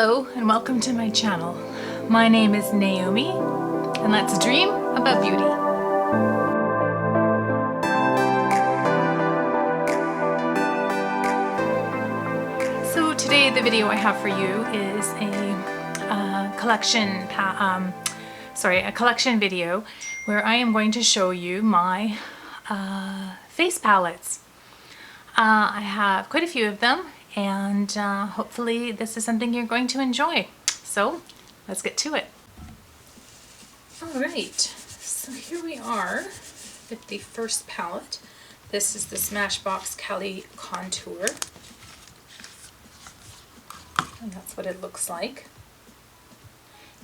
Hello and welcome to my channel. My name is Naomi and let's dream about beauty. So today the video I have for you is a collection video where I am going to show you my face palettes. I have quite a few of them, and hopefully this is something you're going to enjoy. So let's get to it. Alright, so here we are with the first palette. This is the Smashbox Cali Contour. And that's what it looks like.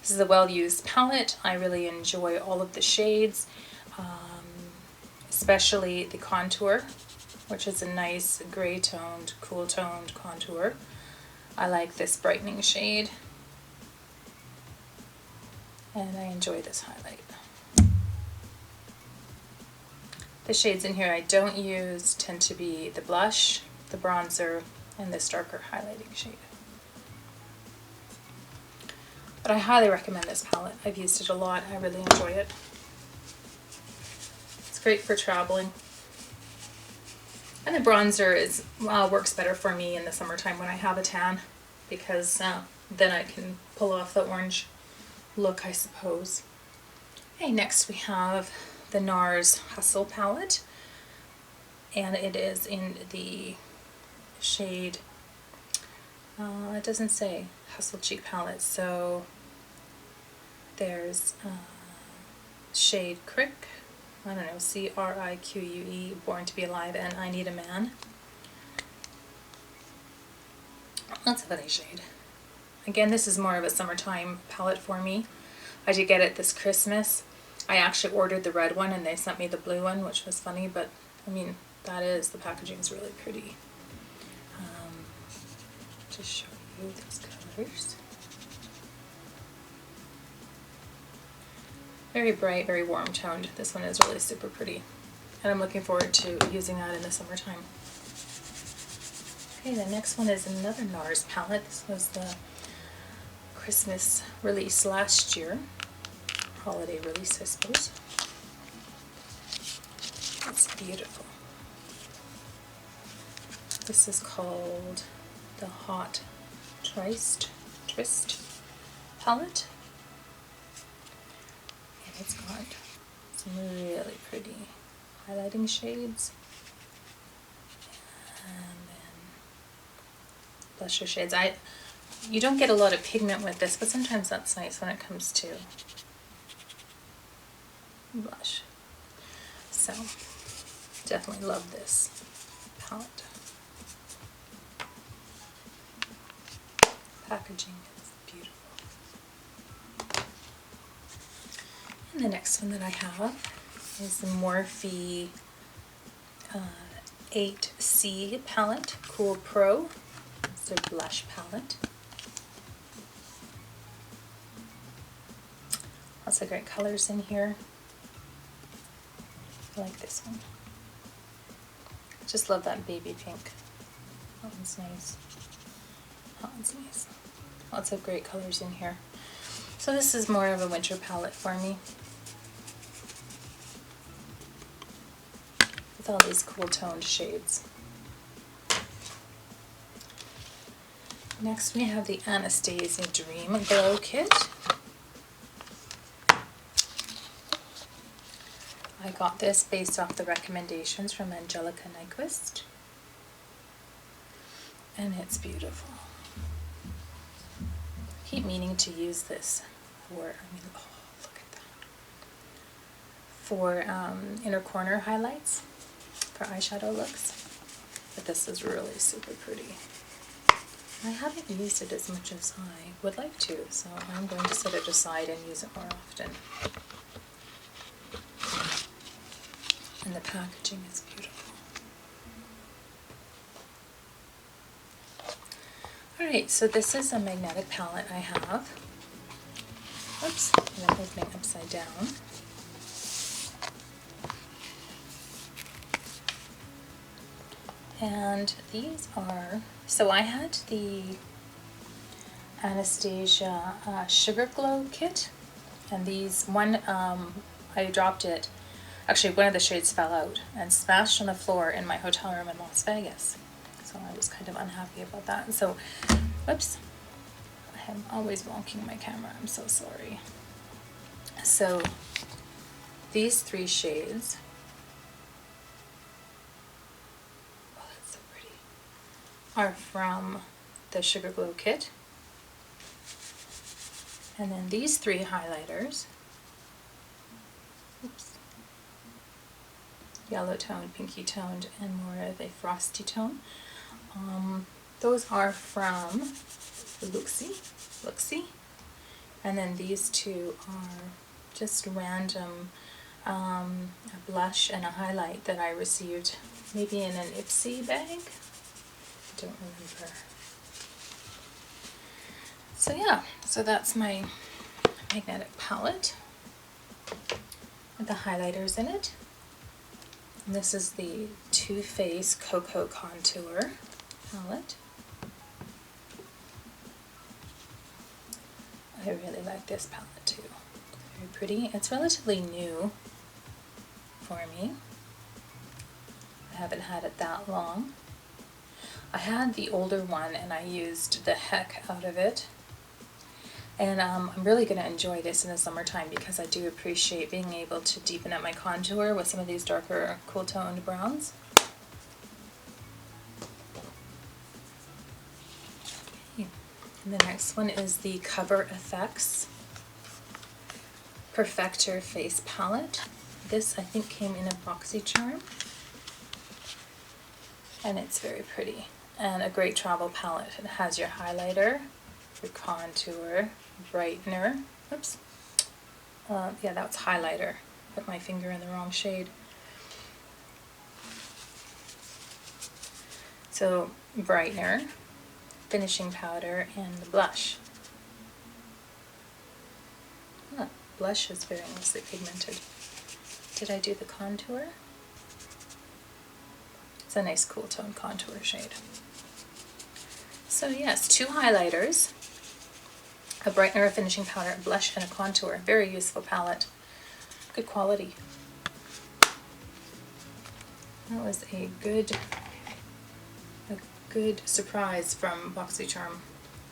This is a well-used palette. I really enjoy all of the shades, especially the contour, which is a nice gray toned, cool toned contour. I like this brightening shade, and I enjoy this highlight. The shades in here I don't use tend to be the blush, the bronzer, and this darker highlighting shade. But I highly recommend this palette. I've used it a lot. I really enjoy it. It's great for traveling. And the bronzer is works better for me in the summertime when I have a tan, because then I can pull off the orange look, I suppose. Okay, next we have the NARS Hustle palette, and it is in the shade, it doesn't say, Hustle Cheek palette, so there's shade Crick, I don't know, C-R-I-Q-U-E, Born to be Alive, and I Need a Man. That's a funny shade. Again, this is more of a summertime palette for me. I did get it this Christmas. I actually ordered the red one and they sent me the blue one, which was funny, but I mean, the packaging is really pretty. Just show you these colors. Very bright, very warm toned. This one is really super pretty, and I'm looking forward to using that in the summertime. Okay, the next one is another NARS palette. This was the Christmas release last year, holiday release, I suppose. It's beautiful. This is called the Hot Twist palette. It's got some really pretty highlighting shades and then blusher shades. You don't get a lot of pigment with this, but sometimes that's nice when it comes to blush. So definitely love this palette. Packaging is beautiful. And the next one that I have is the Morphe 8C palette, Cool Pro. It's a blush palette. Lots of great colors in here. I like this one. Just love that baby pink. That one's nice. That one's nice. Lots of great colors in here. So this is more of a winter palette for me, with all these cool toned shades. Next we have the Anastasia Dream Glow Kit. I got this based off the recommendations from Angelica Nyquist, and it's beautiful. I keep meaning to use this for, look at that, for inner corner highlights, for eyeshadow looks, but this is really super pretty. I haven't used it as much as I would like to, so I'm going to set it aside and use it more often. And the packaging is beautiful. Alright, so this is a magnetic palette I have. Oops, I'm opening upside down. And these are, so I had the Anastasia Sugar Glow kit, and these I dropped it. Actually, one of the shades fell out and smashed on the floor in my hotel room in Las Vegas. So I was kind of unhappy about that. So, whoops, I'm always wonking my camera. I'm so sorry. So these 3 shades. Oh, that's so pretty. Are from the Sugar Glow kit. And then these 3 highlighters. Oops. Yellow toned, pinky toned, and more of a frosty tone. Those are from Luxie. And then these 2 are just random, a blush and a highlight that I received maybe in an Ipsy bag. I don't remember. So yeah, so that's my magnetic palette with the highlighters in it. And this is the Too Faced Cocoa Contour palette. I really like this palette too. Very pretty. It's relatively new for me. I haven't had it that long. I had the older one and I used the heck out of it. And I'm really going to enjoy this in the summertime because I do appreciate being able to deepen up my contour with some of these darker, cool toned browns. Okay. And the next one is the Cover FX Perfector Face Palette. This I think came in a BoxyCharm. And it's very pretty. And a great travel palette. It has your highlighter, your contour, brightener. Oops. Yeah, that's highlighter. Put my finger in the wrong shade. So, brightener, finishing powder, and the blush. Ah, blush is very nicely pigmented. Did I do the contour? It's a nice cool tone contour shade. So yes, 2 highlighters, a brightener, a finishing powder, a blush, and a contour. Very useful palette. Good quality. That was a good surprise from BoxyCharm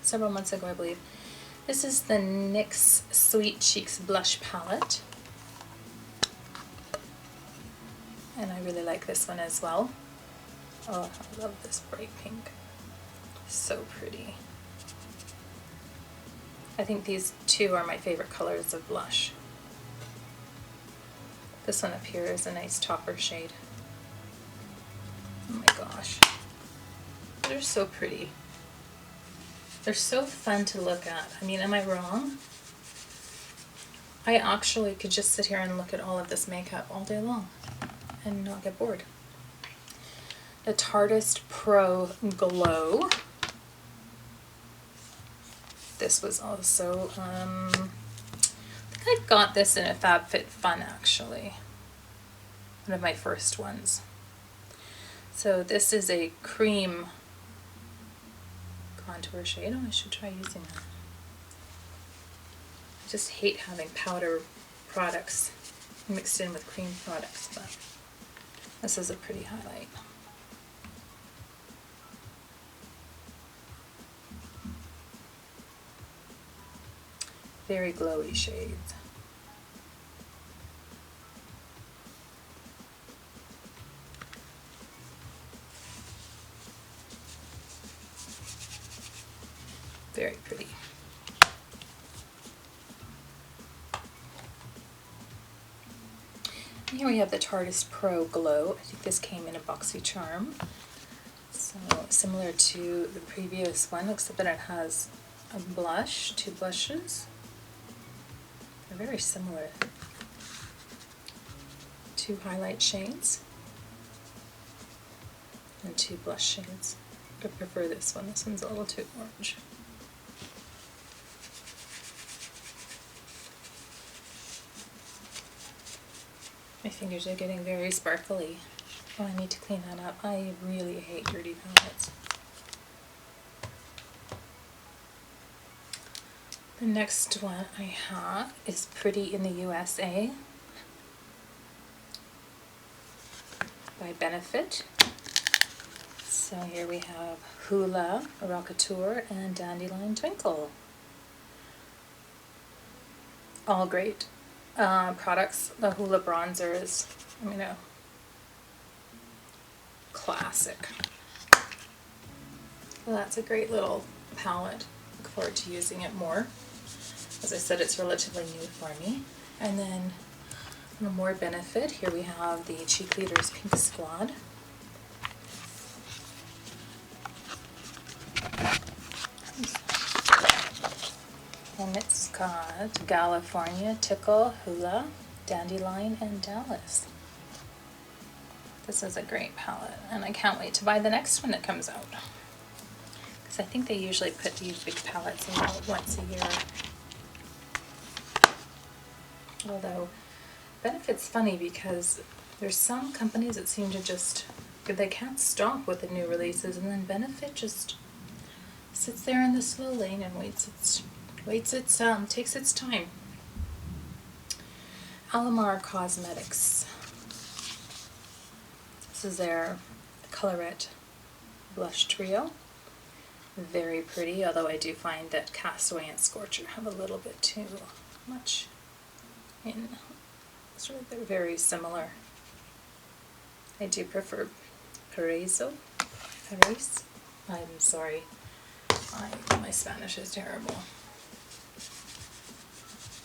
several months ago, I believe. This is the NYX Sweet Cheeks Blush Palette. And I really like this one as well. Oh, I love this bright pink. So pretty. I think these 2 are my favorite colors of blush. This one up here is a nice topper shade. Oh my gosh. They're so pretty. They're so fun to look at. I mean, am I wrong? I actually could just sit here and look at all of this makeup all day long and not get bored. The Tarteist Pro Glow. This was also, I think I got this in a FabFitFun actually. One of my first ones. So this is a cream contour shade. Oh, I should try using that. I just hate having powder products mixed in with cream products, but this is a pretty highlight. Very glowy shades. Very pretty. And here we have the Tarteist Pro Glow. I think this came in a BoxyCharm. So similar to the previous one, except that it has a blush, 2 blushes. They're very similar. 2 highlight shades and 2 blush shades. I prefer this one. This one's a little too orange. My fingers are getting very sparkly. Oh, I need to clean that up. I really hate dirty palettes. The next one I have is Pretty in the USA by Benefit. So here we have Hula, Rockateur, and Dandelion Twinkle. All great products. The Hula bronzer is, a classic. Well, that's a great little palette. Look forward to using it more. As I said, it's relatively new for me. And then on more Benefit, here we have the Cheek Leaders Pink Squad. And it's got California, Tickle, Hula, Dandelion, and Dallas. This is a great palette, and I can't wait to buy the next one that comes out. Because I think they usually put these big palettes out once a year. Although, Benefit's funny because there's some companies that seem to just, they can't stop with the new releases, and then Benefit just sits there in the slow lane and takes its time. Alamar Cosmetics. This is their Colorette Blush Trio. Very pretty, although I do find that Castaway and Scorcher have a little bit too much in. They're very similar. I do prefer Paraiso. I'm sorry. My Spanish is terrible.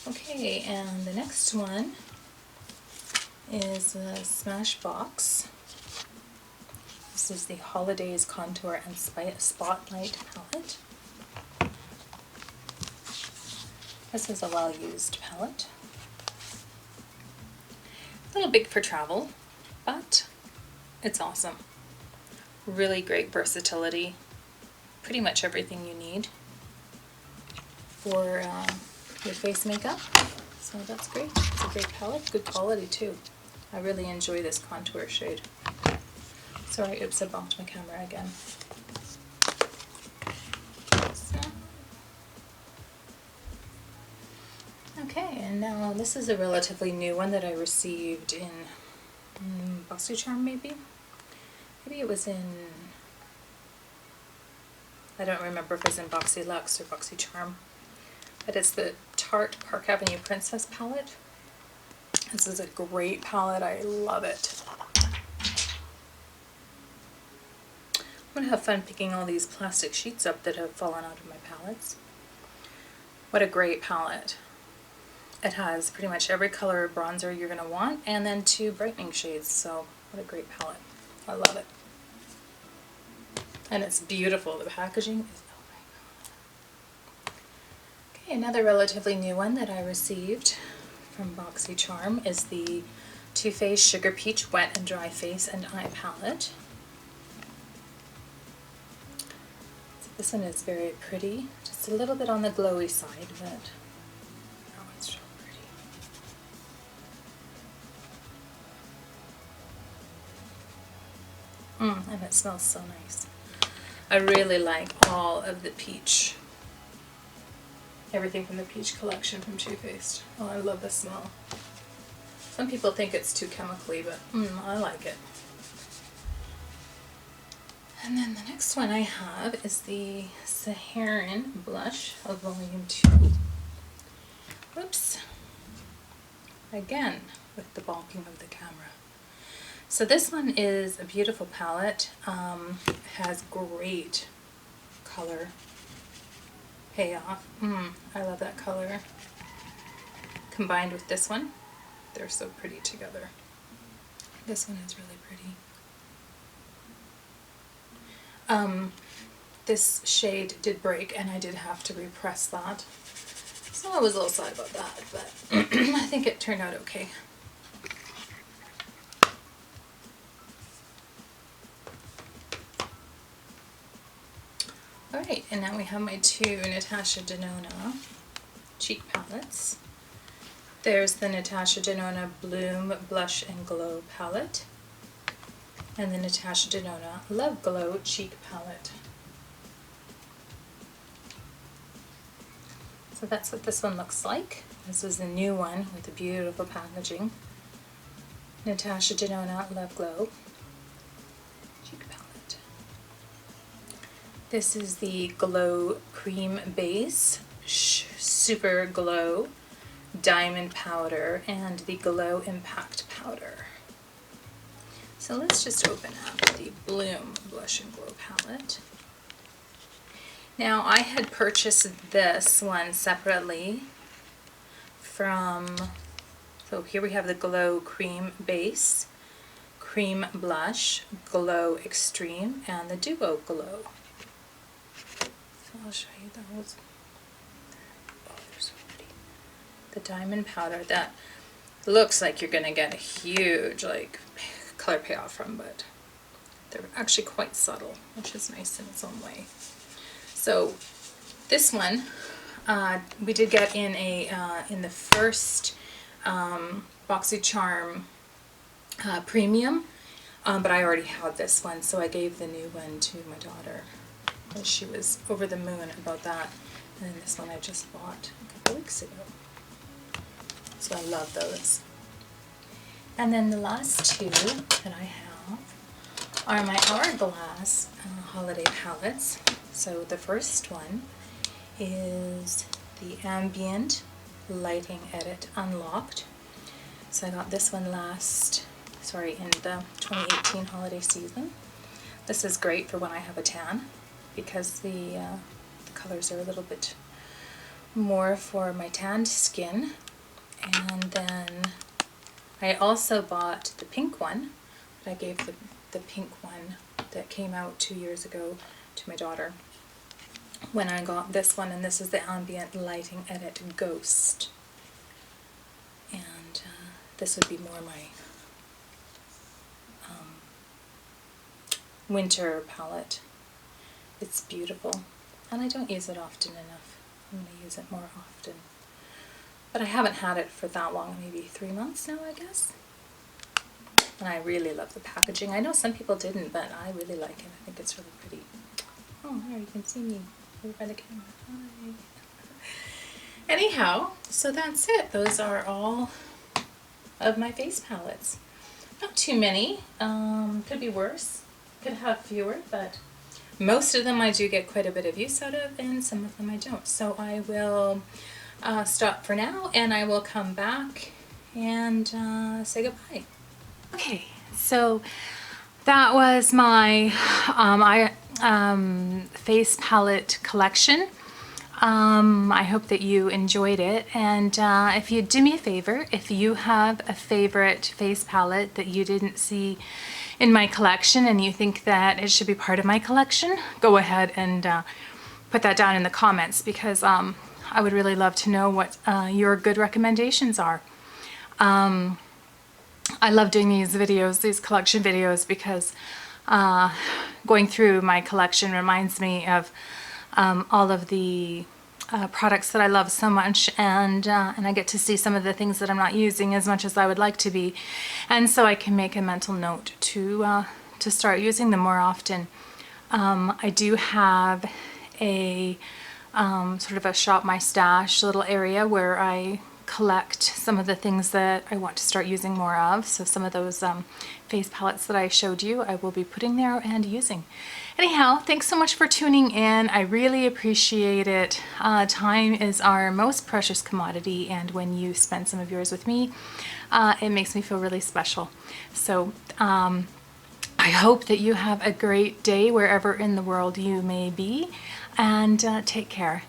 Okay, and the next one is the Smashbox. This is the Holidays Contour and Spotlight palette. This is a well-used palette. A little big for travel, but it's awesome. Really great versatility. Pretty much everything you need for your face makeup. So that's great. It's a great palette. Good quality too. I really enjoy this contour shade. Sorry, oops, I bumped my camera again. So. Okay, and now this is a relatively new one that I received in BoxyCharm maybe? Maybe it was in, I don't remember if it was in BoxyLuxe or BoxyCharm, but it's the Tarte Park Avenue Princess palette. This is a great palette. I love it. I'm going to have fun picking all these plastic sheets up that have fallen out of my palettes. What a great palette. It has pretty much every color bronzer you're going to want, and then 2 brightening shades, so what a great palette. I love it. And it's beautiful. The packaging is, oh my god. Okay, another relatively new one that I received from BoxyCharm is the Too Faced Sugar Peach Wet and Dry Face and Eye Palette. So this one is very pretty. Just a little bit on the glowy side, but oh, it's so pretty. And it smells so nice. I really like all of the peach. Everything from the peach collection from Too Faced. Oh, I love the smell. Some people think it's too chemically, but I like it. And then the next one I have is the Saharan Blush of Volume 2. Whoops. Again, with the bonking of the camera. So this one is a beautiful palette. It has great color payoff. I love that color. Combined with this one, they're so pretty together. This one is really pretty. This shade did break and I did have to repress that. So I was a little sad about that, but I think it turned out okay. Alright, and now we have my 2 Natasha Denona cheek palettes. There's the Natasha Denona Bloom Blush and Glow palette, and the Natasha Denona Love Glow cheek palette. So that's what this one looks like. This is the new one with the beautiful packaging. Natasha Denona Love Glow cheek palette. This is the Glow Cream Base, Super Glow Diamond Powder, and the Glow Impact Powder. So let's just open up the Bloom Blush and Glow palette. Now I had purchased this one separately from, so here we have the Glow Cream Base, Cream Blush, Glow Extreme, and the Duo Glow. So I'll show you those. Oh, they're so pretty. The Diamond Powder, that looks like you're going to get a huge like color payoff from, but they're actually quite subtle, which is nice in its own way. So this one we did get in in the first BoxyCharm Premium, but I already had this one, so I gave the new one to my daughter, and she was over the moon about that. And then this one I just bought a couple weeks ago, so I love those. And then the last two that I have are my Hourglass holiday palettes. So the first one is the Ambient Lighting Edit Unlocked. So I got this one in the 2018 holiday season. This is great for when I have a tan, because the colors are a little bit more for my tanned skin. And then I also bought the pink one, but I gave the pink one that came out 2 years ago to my daughter when I got this one, and this is the Ambient Lighting Edit Ghost. And this would be more my winter palette. It's beautiful, and I don't use it often enough. I'm going to use it more often. But I haven't had it for that long, maybe 3 months now, I guess. And I really love the packaging. I know some people didn't, but I really like it. I think it's really pretty. Oh, there you can see me over by the camera. Hi. Anyhow, so that's it. Those are all of my face palettes. Not too many. Could be worse. Could have fewer, but most of them I do get quite a bit of use out of, and some of them I don't. So I will stop for now, and I will come back and say goodbye. Okay, so that was my face palette collection. I hope that you enjoyed it, and if you do me a favor, if you have a favorite face palette that you didn't see in my collection and you think that it should be part of my collection, go ahead and put that down in the comments, because I would really love to know what your good recommendations are. I love doing these videos, these collection videos, because going through my collection reminds me of all of the products that I love so much, and I get to see some of the things that I'm not using as much as I would like to be, and so I can make a mental note to start using them more often. I do have a sort of a shop my stash little area where I collect some of the things that I want to start using more of. So some of those face palettes that I showed you, I will be putting there and using. Anyhow, thanks so much for tuning in. I really appreciate it. Time is our most precious commodity, and when you spend some of yours with me, it makes me feel really special. So I hope that you have a great day wherever in the world you may be, and take care.